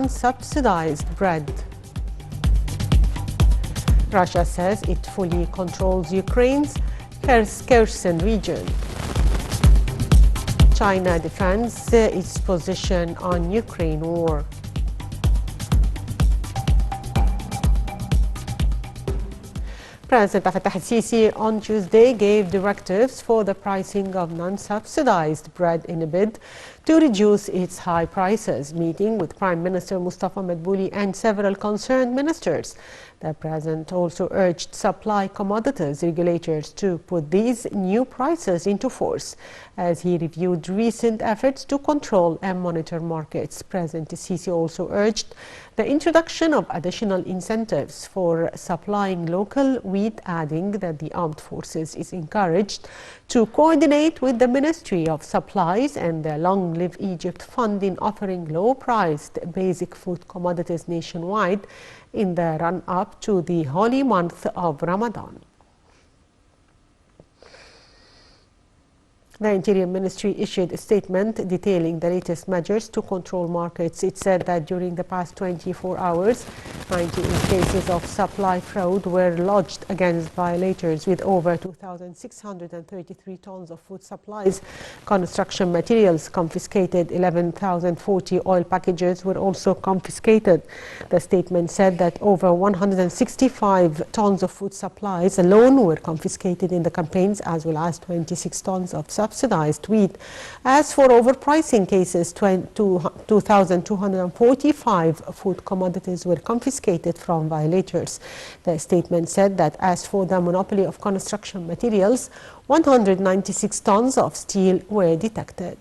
non-subsidized bread. Russia says it fully controls Ukraine's Kherson region. China defends its position on Ukraine war. President Fattah AlSissi on Tuesday gave directives for the pricing of non-subsidized bread in a bid to reduce its high prices, meeting with Prime Minister Mustafa Madbouli and several concerned ministers. The President also urged supply commodities regulators to put these new prices into force as he reviewed recent efforts to control and monitor markets. President AlSissi also urged the introduction of additional incentives for supplying local wheat, adding that the armed forces is encouraged to coordinate with the Ministry of Supplies and the Long Live Egypt Fund in offering low-priced basic food commodities nationwide in the run-up to the holy month of Ramadan. The Interior Ministry issued a statement detailing the latest measures to control markets. It said that during the past 24 hours, 98 cases of supply fraud were lodged against violators, with over 2,633 tons of food supplies, construction materials confiscated. 11,040 oil packages were also confiscated. The statement said that over 165 tons of food supplies alone were confiscated in the campaigns, as well as 26 tons of subsidized wheat. As for overpricing cases, 2,245 food commodities were confiscated from violators. The statement said that as for the monopoly of construction materials, 196 tons of steel were detected.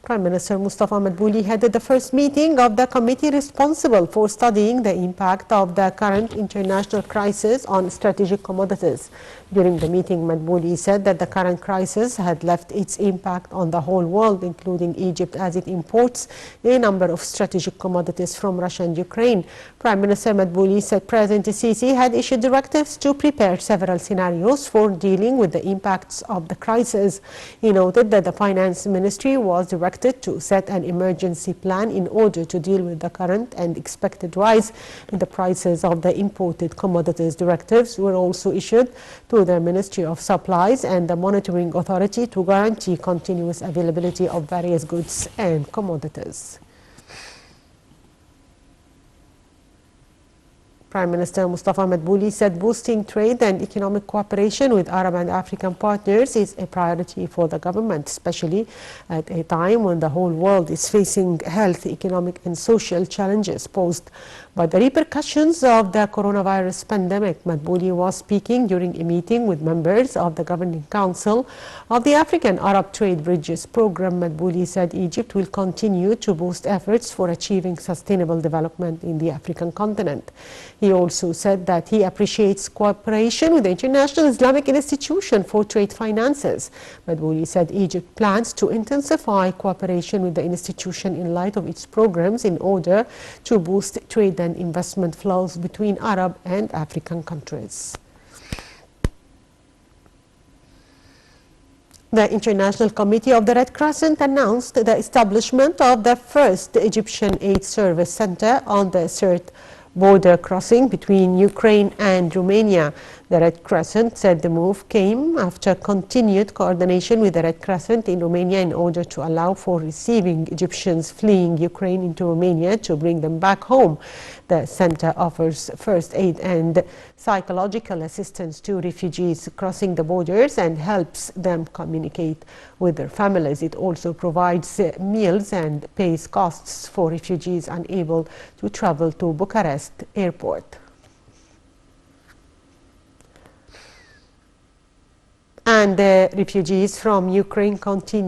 Prime Minister Mustafa Madbouli headed the first meeting of the committee responsible for studying the impact of the current international crisis on strategic commodities. During the meeting, Madbouli said that the current crisis had left its impact on the whole world, including Egypt, as it imports a number of strategic commodities from Russia and Ukraine. Prime Minister Madbouli said President AlSissi had issued directives to prepare several scenarios for dealing with the impacts of the crisis. He noted that the Finance Ministry was directed to set an emergency plan in order to deal with the current and expected rise in the prices of the imported commodities. Directives were also issued to the Ministry of Supplies and the Monitoring Authority to guarantee continuous availability of various goods and commodities. Prime Minister Mustafa Madbouli said boosting trade and economic cooperation with Arab and African partners is a priority for the government, especially at a time when the whole world is facing health, economic and social challenges posed by the repercussions of the coronavirus pandemic. Madbouli was speaking during a meeting with members of the Governing Council of the African Arab Trade Bridges Program. Madbouli said Egypt will continue to boost efforts for achieving sustainable development in the African continent. He also said that he appreciates cooperation with the International Islamic Institution for Trade Finances. Madbouli said Egypt plans to intensify cooperation with the institution in light of its programs in order to boost trade and investment flows between Arab and African countries. The International Committee of the Red Crescent announced the establishment of the first Egyptian Aid Service Center on the Sirte border crossing between Ukraine and Romania. The Red Crescent said the move came after continued coordination with the Red Crescent in Romania in order to allow for receiving Egyptians fleeing Ukraine into Romania to bring them back home. The center offers first aid and psychological assistance to refugees crossing the borders and helps them communicate with their families. It also provides meals and pays costs for refugees unable to travel to Bucharest airport. And the refugees from Ukraine continue